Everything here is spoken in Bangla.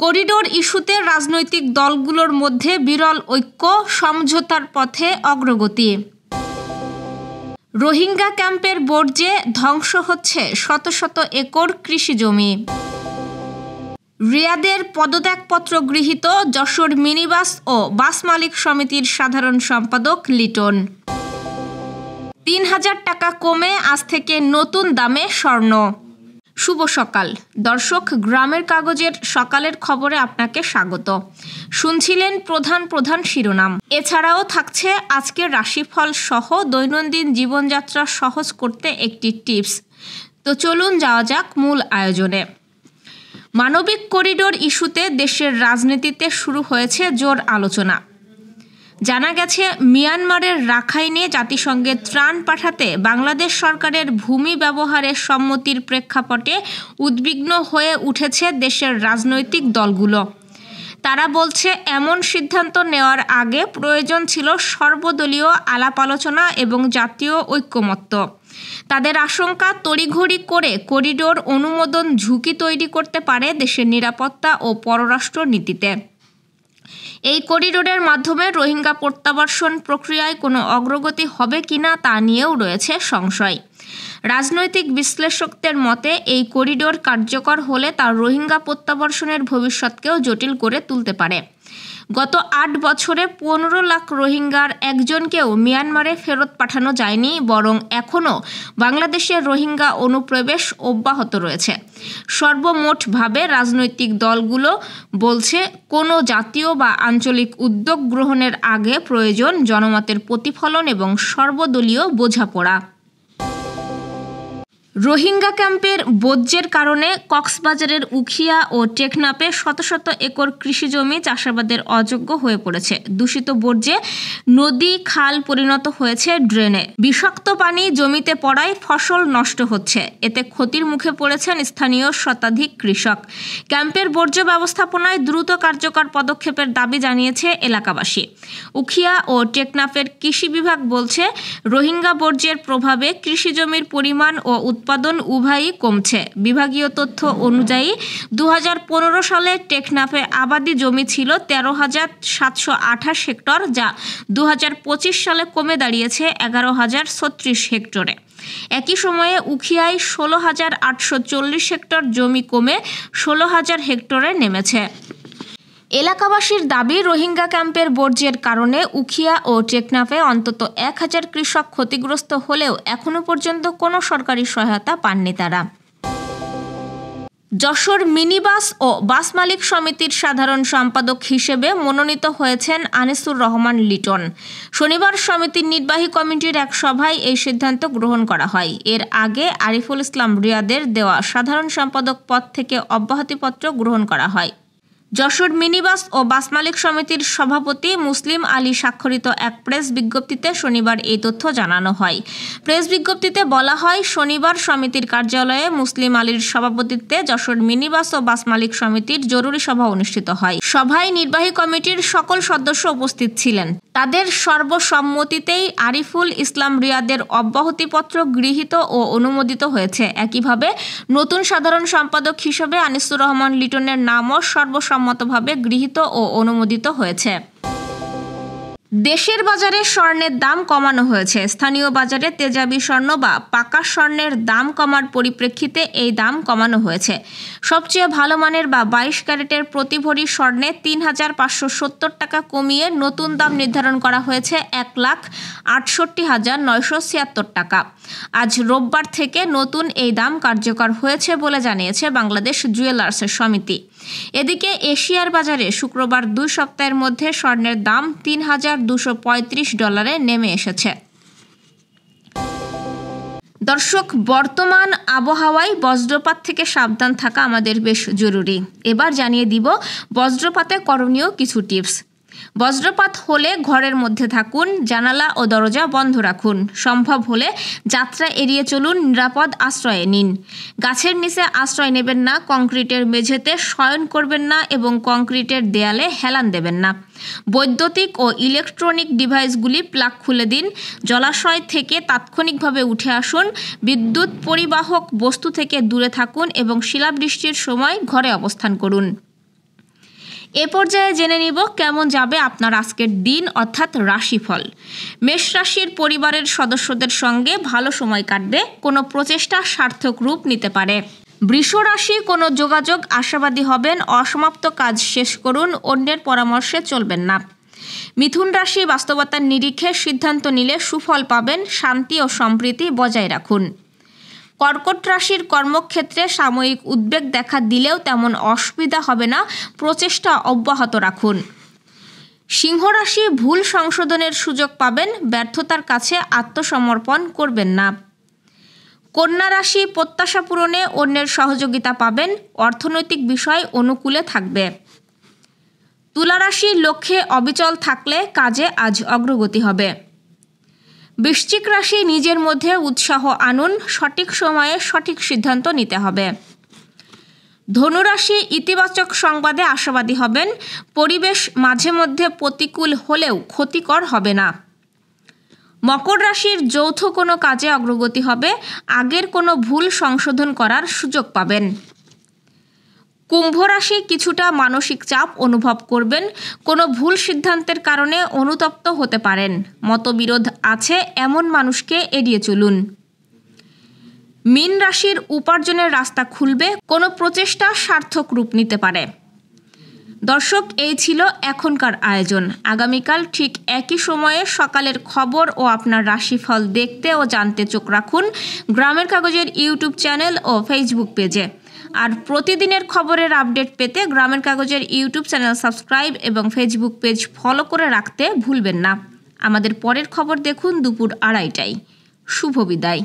করিডোর ইস্যুতে রাজনৈতিক দলগুলোর মধ্যে বিরল ঐক্য, সমঝোতার পথে অগ্রগতি। রোহিঙ্গা ক্যাম্পের বর্জ্যে ধ্বংস হচ্ছে শত শত একর কৃষি জমি। রিয়াদের পদত্যাগপত্র গৃহীত যশোর মিনিবাস ও বাস মালিক সমিতির সাধারণ সম্পাদক লিটন। ৩,০০০ টাকা কমে আজ থেকে নতুন দামে স্বর্ণ। শুভ সকাল দর্শক, গ্রামের কাগজের সকালের খবরে আপনাকে স্বাগত। শুনছিলেন প্রধান শিরোনাম। এছাড়াও থাকছে আজকের রাশিফল সহ দৈনন্দিন জীবনযাত্রা সহজ করতে একটি টিপস। তো চলুন যাওয়া যাক মূল আয়োজনে। মানবিক করিডোর ইস্যুতে দেশের রাজনীতিতে শুরু হয়েছে জোর আলোচনা। জানা গেছে, মিয়ানমারের রাখাইনে জাতিসংঘে ত্রাণ পাঠাতে বাংলাদেশ সরকারের ভূমি ব্যবহারের সম্মতির প্রেক্ষাপটে উদ্বিগ্ন হয়ে উঠেছে দেশের রাজনৈতিক দলগুলো। তারা বলছে, এমন সিদ্ধান্ত নেওয়ার আগে প্রয়োজন ছিল সর্বদলীয় আলাপ আলোচনা এবং জাতীয় ঐক্যমত্য। তাদের আশঙ্কা, তড়িঘড়ি করে করিডোর অনুমোদন ঝুঁকি তৈরি করতে পারে দেশের নিরাপত্তা ও পররাষ্ট্র নীতিতে। এই করিডোরের মাধ্যমে রোহিঙ্গা প্রত্যাবাসন প্রক্রিয়ায় কোনো অগ্রগতি হবে কিনা তা নিয়েও রয়েছে সংশয়। রাজনৈতিক বিশ্লেষকদের মতে, এই করিডোর কার্যকর হলে তা রোহিঙ্গা প্রত্যাবাসনের ভবিষ্যৎকেও জটিল করে তুলতে পারে। গত ৮ বছরে ১৫ লাখ রোহিঙ্গার একজনকেও মিয়ানমারে ফেরত পাঠানো যায়নি, বরং এখনও বাংলাদেশের রোহিঙ্গা অনুপ্রবেশ অব্যাহত রয়েছে। সর্বমোটভাবে রাজনৈতিক দলগুলো বলছে, কোনো জাতীয় বা আঞ্চলিক উদ্যোগ গ্রহণের আগে প্রয়োজন জনমতের প্রতিফলন এবং সর্বদলীয় বোঝাপড়া। রোহিঙ্গা ক্যাম্পের বর্জ্যের কারণে কক্সবাজারের উখিয়া ও টেকনাফে শত শত একর কৃষিজমি চাষাবাদের অযোগ্য হয়ে পড়েছে। দূষিত বর্জ্যে নদী খাল পরিণত হয়েছে ড্রেনে। বিষাক্ত পানি জমিতে পড়ায় ফসল নষ্ট হচ্ছে। এতে ক্ষতির মুখে পড়েছেন স্থানীয় শতাধিক কৃষক। ক্যাম্পের বর্জ্য ব্যবস্থাপনায় দ্রুত কার্যকর পদক্ষেপের দাবি জানিয়েছে এলাকাবাসী। উখিয়া ও টেকনাফের কৃষি বিভাগ বলছে, রোহিঙ্গা বর্জ্যের প্রভাবে কৃষিজমির পরিমাণ ও উৎপাদন উভয়ই কমছে। বিভাগীয় তথ্য অনুযায়ী ২০১৫ সালে টেকনাফে আবাদি জমি ছিল ১৩,৭২৮ হেক্টর, যা ২০২৫ সালে কমে দাঁড়িয়েছে ১১,০৩৬ হেক্টরে। একই সময়ে উখিয়ায় ১৬,৮৪০ হেক্টর জমি কমে ১৬,০০০ হেক্টরে নেমেছে। এলাকাবাসীর দাবি, রোহিঙ্গা ক্যাম্পের বর্জ্যের কারণে উখিয়া ও টেকনাফে অন্তত ১,০০০ কৃষক ক্ষতিগ্রস্ত হলেও এখনও পর্যন্ত কোনো সরকারি সহায়তা পাননি তারা। যশোর মিনিবাস ও বাস মালিক সমিতির সাধারণ সম্পাদক হিসেবে মনোনীত হয়েছেন আনিসুর রহমান লিটন। শনিবার সমিতির নির্বাহী কমিটির এক সভায় এই সিদ্ধান্ত গ্রহণ করা হয়। এর আগে আরিফুল ইসলাম রিয়াদের দেওয়া সাধারণ সম্পাদক পদ থেকে অব্যাহতিপত্র গ্রহণ করা হয়। যশোর মিনিবাস ও বাস মালিক সমিতির সভাপতি মুসলিম আলী স্বাক্ষরিত এক প্রেস বিজ্ঞপ্তিতে শনিবার এই তথ্য জানানো হয়। প্রেস বিজ্ঞপ্তিতে বলা হয়, শনিবার সমিতির কার্যালয়ে মুসলিম আলীর সভাপতিত্বে যশোর মিনিবাস ও বাস মালিক সমিতির জরুরি সভা অনুষ্ঠিত হয়। সভায় নির্বাহী কমিটির সকল সদস্য উপস্থিত ছিলেন। তাদের সর্বসম্মতিতেই আরিফুল ইসলাম রিয়াদের অব্যাহতিপত্র গৃহীত ও অনুমোদিত হয়েছে। একইভাবে নতুন সাধারণ সম্পাদক হিসেবে আনিসুর রহমান লিটনের নামও সর্বসম্মতভাবে গৃহীত ও অনুমোদিত হয়েছে। দেশের বাজারে স্বর্ণের দাম কমানো হয়েছে। স্থানীয় বাজারে তেজাবি স্বর্ণ বা পাকা স্বর্ণের দাম কমার পরিপ্রেক্ষিতে এই দাম কমানো হয়েছে। সবচেয়ে ভালো মানের বা ২২ ক্যারেটের প্রতি ভরি স্বর্ণে ৩,৫৭০ টাকা কমিয়ে নতুন দাম নির্ধারণ করা হয়েছে ১,৬৮,৯৭৬ টাকা। আজ রোববার থেকে নতুন এই দাম কার্যকর হয়েছে বলে জানিয়েছে বাংলাদেশ জুয়েলার্সের সমিতি। এদিকে এশিয়ার বাজারে শুক্রবার ২ সপ্তাহের মধ্যে স্বর্ণের দাম $৩,২৩৫ নেমে এসেছে। দর্শক, বর্তমান আবহাওয়ায় বজ্রপাত থেকে সাবধান থাকা আমাদের বেশ জরুরি। এবার জানিয়ে দিব বজ্রপাতে করণীয় কিছু টিপস। বজ্রপাত হলে ঘরের মধ্যে থাকুন, জানালা ও দরজা বন্ধ রাখুন। সম্ভব হলে যাত্রা এড়িয়ে চলুন, নিরাপদ আশ্রয়ে নিন। গাছের নিচে আশ্রয় নেবেন না, কংক্রিটের মেঝেতে শয়ন করবেন না এবং কংক্রিটের দেয়ালে হেলান দেবেন না। বৈদ্যুতিক ও ইলেকট্রনিক ডিভাইসগুলি প্লাগ খুলে দিন। জলাশয় থেকে তাৎক্ষণিকভাবে উঠে আসুন। বিদ্যুৎ পরিবাহক বস্তু থেকে দূরে থাকুন এবং শিলাবৃষ্টির সময় ঘরে অবস্থান করুন। এ পর্যায়ে জেনে নিব কেমন যাবে আপনার আজকের দিন অর্থাৎ রাশিফল। মেষ রাশির পরিবারের সদস্যদের সঙ্গে ভালো সময় কাটবে, কোনো প্রচেষ্টা সার্থক রূপ নিতে পারে। বৃষ রাশি, কোনো যোগাযোগ আশাবাদী হবেন, অসমাপ্ত কাজ শেষ করুন, অন্যের পরামর্শে চলবেন না। মিথুন রাশি, বাস্তবতার নিরিখে সিদ্ধান্ত নিলে সুফল পাবেন, শান্তি ও সম্প্রীতি বজায় রাখুন। কর্কট রাশির কর্মক্ষেত্রে সাময়িক উদ্বেগ দেখা দিলেও তেমন অসুবিধা হবে না, প্রচেষ্টা অব্যাহত রাখুন। সিংহ রাশি, ভুল সংশোধনের সুযোগ পাবেন, ব্যর্থতার কাছে আত্মসমর্পণ করবেন না। কন্যা রাশি, প্রত্যাশা পূরণে অন্যের সহযোগিতা পাবেন, অর্থনৈতিক বিষয় অনুকূলে থাকবে। তুলা রাশি, লক্ষ্যে অবিচল থাকলে কাজে আজ অগ্রগতি হবে। বৃশ্চিক রাশি, নিজের মধ্যে উৎসাহ আনুন, সঠিক সময়ে সঠিক সিদ্ধান্ত নিতে হবে। ধনু রাশি, ইতিবাচক সংবাদে আশাবাদী হবেন, পরিবেশ মাঝে মধ্যে প্রতিকূল হলেও ক্ষতিকর হবে না। মকর রাশির, যৌথ কোনো কাজে অগ্রগতি হবে, আগের কোনো ভুল সংশোধন করার সুযোগ পাবেন। কুম্ভ রাশি, কিছুটা মানসিক চাপ অনুভব করবেন, কোনো ভুল সিদ্ধান্তের কারণে অনুতপ্ত হতে পারেন। মতবিরোধ আছে এমন মানুষকে এড়িয়ে চলুন। মীন রাশির, উপার্জনের রাস্তা খুলবে, কোনো প্রচেষ্টা সার্থক রূপ নিতে পারে। দর্শক, এই ছিল এখনকার আয়োজন। আগামীকাল ঠিক একই সময়ে সকালের খবর ও আপনার রাশিফল দেখতে ও জানতে চোখ রাখুন গ্রামের কাগজের ইউটিউব চ্যানেল ও ফেসবুক পেজে। আর প্রতিদিনের খবরের আপডেট পেতে গ্রামের কাগজের ইউটিউব চ্যানেল সাবস্ক্রাইব এবং ফেসবুক পেজ ফলো করে রাখতে ভুলবেন না। আমাদের পরের খবর দেখুন দুপুর 2:30টায়। শুভ বিদায়।